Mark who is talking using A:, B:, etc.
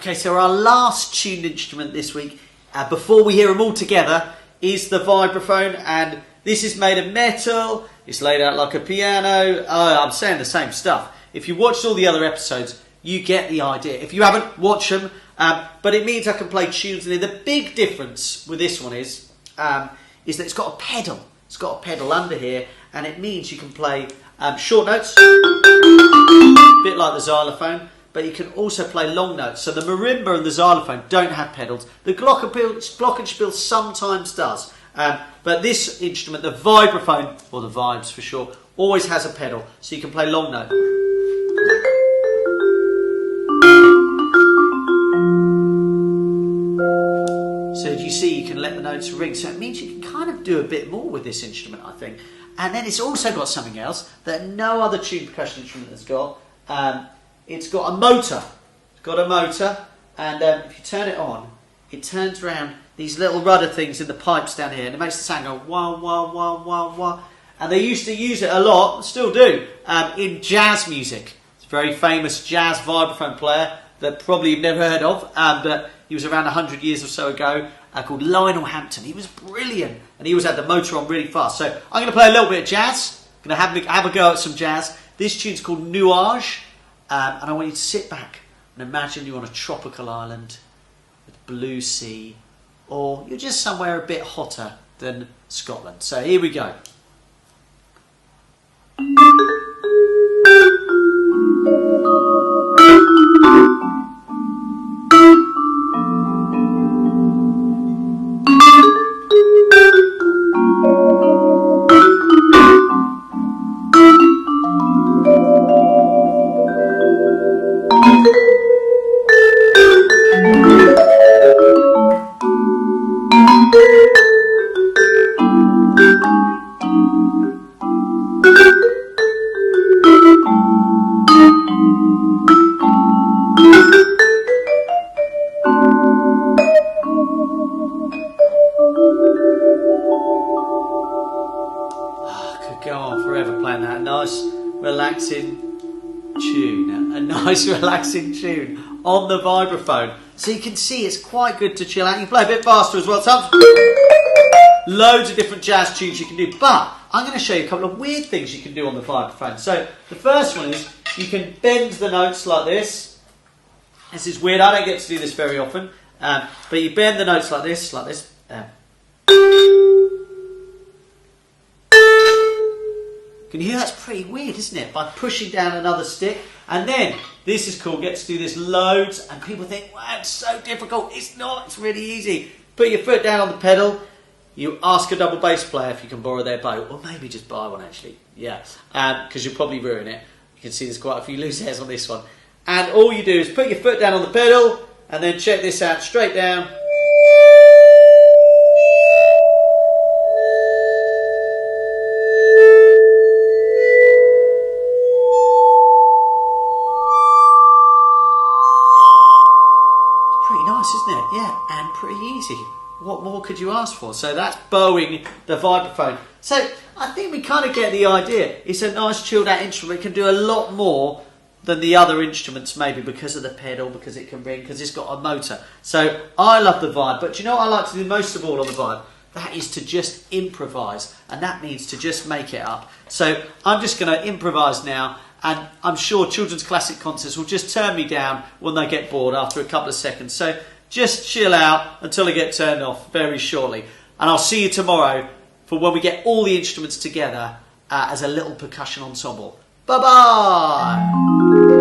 A: Okay, so our last tuned instrument this week, before we hear them all together, is the vibraphone, and this is made of metal. It's laid out like a piano. I'm saying the same stuff. If you watched all the other episodes, you get the idea. If you haven't, watch them. But it means I can play tunes. And the big difference with this one is that it's got a pedal. It's got a pedal under here, and it means you can play short notes, a bit like the xylophone, but you can also play long notes. So the marimba and the xylophone don't have pedals. The glockenspiel sometimes does. But this instrument, the vibraphone, or the vibes for short, always has a pedal, so you can play long note. So as you see, you can let the notes ring. So it means you can kind of do a bit more with this instrument, I think. And then it's also got something else that no other tuned percussion instrument has got. It's got a motor. It's got a motor, and if you turn it on, it turns around these little rudder things in the pipes down here, and it makes the sound go wah, wah, wah, wah, wah. And they used to use it a lot, still do, in jazz music. It's a very famous jazz vibraphone player that probably you've never heard of, but he was around 100 years or so ago, called Lionel Hampton. He was brilliant, and he always had the motor on really fast. So I'm going to play a little bit of jazz. I'm going to have a go at some jazz. This tune's called Nuage, and I want you to sit back and imagine you're on a tropical island with blue sea, or you're just somewhere a bit hotter than Scotland. So here we go. Go on forever playing that nice relaxing tune, a nice relaxing tune on the vibraphone. So you can see it's quite good to chill out. You can play a bit faster as well. Loads of different jazz tunes you can do, but I'm going to show you a couple of weird things you can do on the vibraphone. So the first one is you can bend the notes like this. This is weird, I don't get to do this very often, but you bend the notes like this, Can you hear that's pretty weird, isn't it? By pushing down another stick. And then, this is cool, get to do this loads, and people think, wow, it's so difficult. It's not, it's really easy. Put your foot down on the pedal, you ask a double bass player if you can borrow their bow, or maybe just buy one actually, yeah, because you'll probably ruin it. You can see there's quite a few loose hairs on this one. And all you do is put your foot down on the pedal, and then check this out, straight down. Isn't it? Yeah, and pretty easy. What more could you ask for? So that's bowing the vibraphone. So I think we kind of get the idea. It's a nice chilled out instrument. It can do a lot more than the other instruments, maybe because of the pedal, because it can ring, because it's got a motor. So I love the vibe, but do you know what I like to do most of all on the vibe? That is to just improvise, and that means to just make it up. So I'm just going to improvise now, and I'm sure children's classic concerts will just turn me down when they get bored after a couple of seconds. So just chill out until I get turned off very shortly. And I'll see you tomorrow for when we get all the instruments together as a little percussion ensemble. Bye-bye!